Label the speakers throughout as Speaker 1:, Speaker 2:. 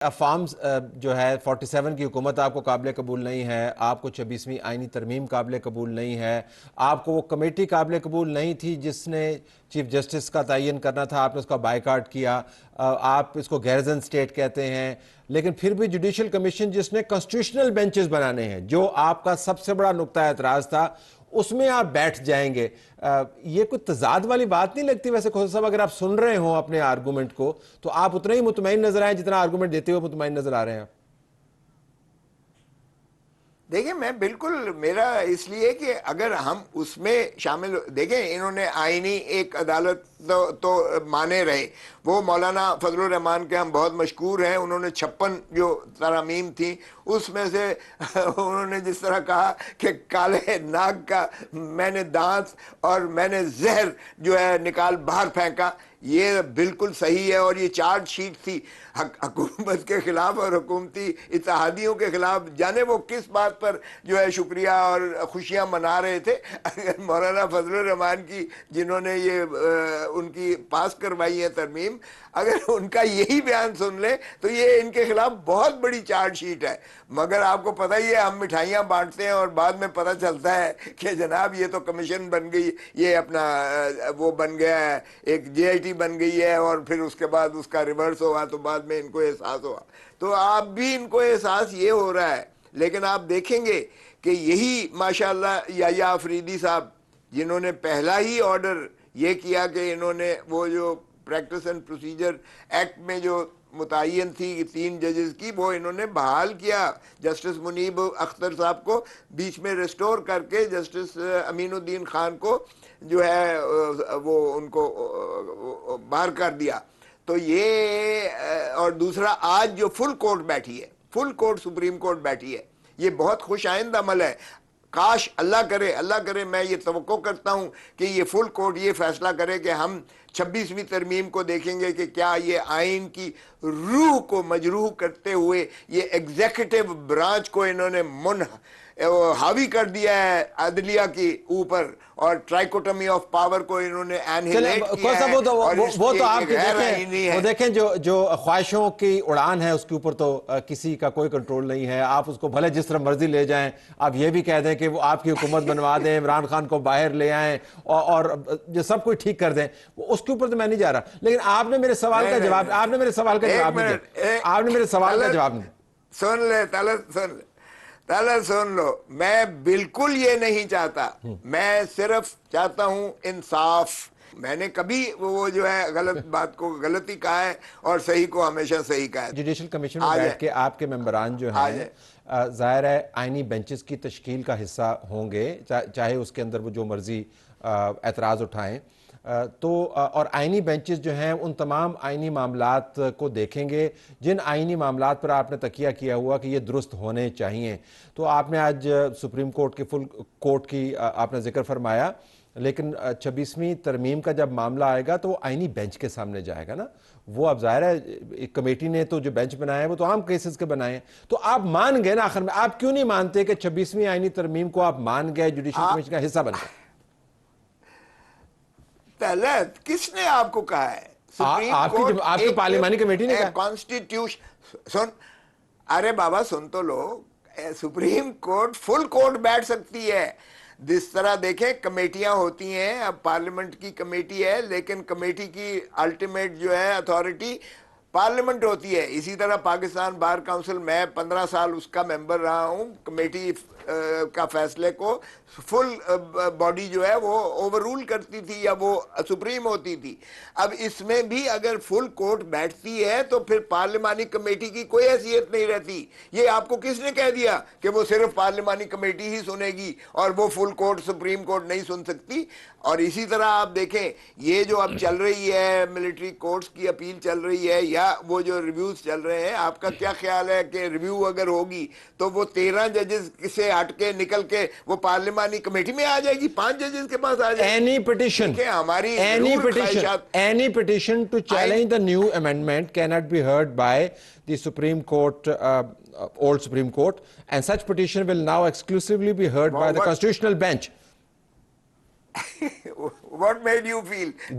Speaker 1: افامز جو ہے 47 کی حکومت آپ کو قابل قبول نہیں ہے، آپ کو 26ویں آئینی ترمیم قابل قبول نہیں ہے، آپ کو وہ کمیٹی قابل قبول نہیں تھی جس نے چیف جسٹس کا تعین کرنا تھا، آپ نے اس کا بائیکاٹ کیا، آپ اس کو گیرزن سٹیٹ کہتے ہیں، لیکن پھر بھی جوڈیشل کمیشن جس نے کانسٹیٹیوشنل بینچز بنانے ہیں، جو آپ کا سب سے بڑا نقطہ اعتراض تھا، اس میں آپ بیٹھ جائیں گے۔ یہ کوئی تضاد والی بات نہیں لگتی؟ ویسے کھوسا صاحب اگر آپ سن رہے ہوں اپنے آرگومنٹ کو تو آپ اتنا ہی مطمئن نظر آئیں جتنا آرگومنٹ دیتے ہوئے مطمئن نظر آ رہے ہیں۔
Speaker 2: دیکھیں میں بالکل میرا اس لیے کہ اگر ہم اس میں شامل دیکھیں انہوں نے آئینی ایک عدالت تو مانے رہے، وہ مولانا فضل الرحمان کے ہم بہت مشکور ہیں، انہوں نے 56 جو ترامیم تھیں اس میں سے انہوں نے جس طرح کہا کہ کالے ناگ کا میں نے دانت اور میں نے زہر جو ہے نکال باہر پھینکا، یہ بالکل صحیح ہے۔ اور یہ چارج شیٹ تھی حکومت کے خلاف اور حکومتی اتحادیوں کے خلاف، جانے وہ کس بات پر جو ہے شکریہ اور خوشیاں منا رہے تھے۔ اگر مولانا فضل الرحمان کی جنہوں نے یہ ان کی پاس کروائی ہے ترمیم، اگر ان کا یہی بیان سن لیں تو یہ ان کے خلاف بہت بڑی چارج شیٹ ہے۔ مگر آپ کو پتہ ہی ہے ہم مٹھائیاں بانٹتے ہیں اور بعد میں پتہ چلتا ہے کہ جناب یہ تو کمیشن بن گئی، یہ اپنا وہ بن گیا ہے، ایک جے آئی ٹی بن گئی ہے، اور پھر اس کے بعد اس کا ریورس ہوا تو بعد میں ان کو احساس ہوا۔ تو آپ بھی ان کو احساس یہ ہو رہا ہے، لیکن آپ دیکھیں گے کہ یہی ماشاءاللہ یحییٰ آفریدی صاحب جنہوں نے پہلا ہی آرڈر یہ کیا کہ انہوں نے وہ جو پریکٹس اینڈ پروسیجر ایکٹ میں جو متعین تھی 3 ججز کی، وہ انہوں نے بحال کیا، جسٹس منیب اختر صاحب کو بیچ میں ریسٹور کر کے جسٹس امین الدین خان کو جو ہے وہ ان کو باہر کر دیا۔ تو یہ اور دوسرا آج جو فل کورٹ بیٹھی ہے، فل کورٹ سپریم کورٹ بیٹھی ہے، یہ بہت خوش آئند عمل ہے۔ کاش اللہ کرے میں یہ توقع کرتا ہوں کہ یہ فل کورٹ یہ فیصلہ کرے کہ ہم 26ویں ترمیم کو دیکھیں گے کہ کیا یہ آئین کی روح کو مجروح کرتے ہوئے یہ ایگزیکٹو برانچ کو انہوں نے حاوی کر دیا ہے عدلیہ کی اوپر، اور ٹرائیکوٹمی آف پاور کو انہوں نے انہیلیٹ کیا ہے، اور
Speaker 1: وہ تو آپ کے
Speaker 2: غیر آئینی ہے۔
Speaker 1: وہ دیکھیں جو خواہشوں کی اڑان ہے اس کے اوپر تو کسی کا کوئی کنٹرول نہیں ہے، آپ اس کو بھلے جس طرح مرضی لے جائیں، آپ یہ بھی کہہ دیں کہ وہ آپ کی حکومت بنوا دیں، عمران خان کو باہر لے آئیں اور جو سب کچھ ٹھیک کر دیں، اس کے اوپر تو میں نہیں جا رہا۔ لیکن آپ نے میرے سوال کا جواب نہیں دیا، آپ نے میرے سوال کا جواب نہیں دیا۔
Speaker 2: طلعت سن لو، میں بالکل یہ نہیں چاہتا، میں صرف چاہتا ہوں انصاف۔ میں نے کبھی وہ جو ہے غلط بات کو غلطی کہا ہے اور صحیح کو ہمیشہ صحیح کہا ہے۔
Speaker 1: جوڈیشل کمیشن میں بیٹھ کے آپ کے ممبران جو ہیں ظاہر ہے آئینی بینچز کی تشکیل کا حصہ ہوں گے، چاہے اس کے اندر وہ جو مرضی اعتراض اٹھائیں، تو اور آئینی بینچز جو ہیں ان تمام آئینی معاملات کو دیکھیں گے جن آئینی معاملات پر آپ نے تکیہ کیا ہوا کہ یہ درست ہونے چاہیے۔ تو آپ نے آج سپریم کورٹ کی فل کورٹ کی آپ نے ذکر فرمایا، لیکن 26ویں ترمیم کا جب معاملہ آئے گا تو وہ آئینی بینچ کے سامنے جائے گا نا۔ وہ اب ظاہر ہے کمیٹی نے تو جو بینچ بنائے ہیں وہ تو عام کیسز کے بنائے ہیں، تو آپ مان گئے نا آخر میں۔ آپ کیوں نہیں مانتے کہ 26ویں آئینی ترمیم کو آپ مان گئے، جوڈیشل کمیشن کا حصہ بن گئے؟
Speaker 2: طلعت کس نے آپ کو کہا ہے؟
Speaker 1: آپ کی پارلیمانی کمیٹی نے کہا
Speaker 2: کانسٹیٹیوشن سن، ارے بابا سن تو لو، سپریم کورٹ فل کورٹ بیٹھ سکتی ہے۔ جس طرح دیکھیں کمیٹیاں ہوتی ہیں، اب پارلیمنٹ کی کمیٹی ہے لیکن کمیٹی کی الٹیمیٹ جو ہے اتھارٹی پارلیمنٹ ہوتی ہے۔ اسی طرح پاکستان بار کونسل میں 15 سال اس کا ممبر رہا ہوں، کمیٹی کا فیصلے کو فل باڈی جو ہے وہ اوور رول کرتی تھی یا وہ سپریم ہوتی تھی۔ اب اس میں بھی اگر فل کورٹ بیٹھتی ہے تو پھر پارلیمانی کمیٹی کی کوئی حیثیت نہیں رہتی۔ یہ آپ کو کس نے کہہ دیا کہ وہ صرف پارلیمانی کمیٹی ہی سنے گی اور وہ فل کورٹ سپریم کورٹ نہیں سن سکتی؟ اور اسی طرح آپ دیکھیں یہ جو اب چل رہی ہے ملٹری کورٹس کی اپیل چل رہی ہے یا وہ جو ریویوز چل رہے ہیں، آپ کا کیا خیال ہے کہ ریویو اگر ہوگی تو وہ 13 ججز سے ہٹ کے نکل کے وہ پارلیمانی کمیٹی میں آ جائے گی، 5 ججز کے پاس آ جائے گی؟ ہماری
Speaker 1: any petition to challenge the new amendment cannot be heard by the Supreme Court, old Supreme Court, and such petition will now exclusively be heard by the Constitutional Bench.
Speaker 2: What made you feel?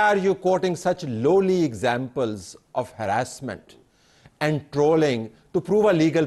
Speaker 1: are you quoting such lowly examples of harassment and trolling to prove a legal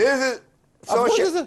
Speaker 2: This is social.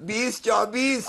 Speaker 2: 2024।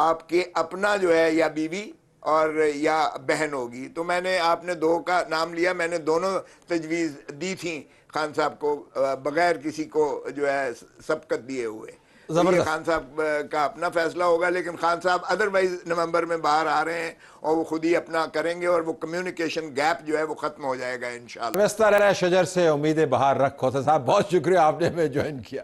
Speaker 2: آپ کے اپنا جو ہے یا بیوی اور یا بہن ہوگی. تو میں نے آپ نے دو کا نام لیا, میں نے دونوں تجویز دی تھیں خان صاحب کو بغیر کسی کو جو ہے سبقت دیے ہوئے. یہ خان صاحب کا اپنا فیصلہ ہوگا, لیکن خان صاحب ادروائز نومبر میں باہر آ رہے ہیں اور وہ خود ہی اپنا کریں گے اور وہ کمیونیکیشن گیپ جو ہے وہ ختم ہو جائے گا انشاءاللہ.
Speaker 1: شجر سے امید بہار رکھ. کھوسا صاحب بہت شکریہ آپ نے ہمیں جوائن کیا.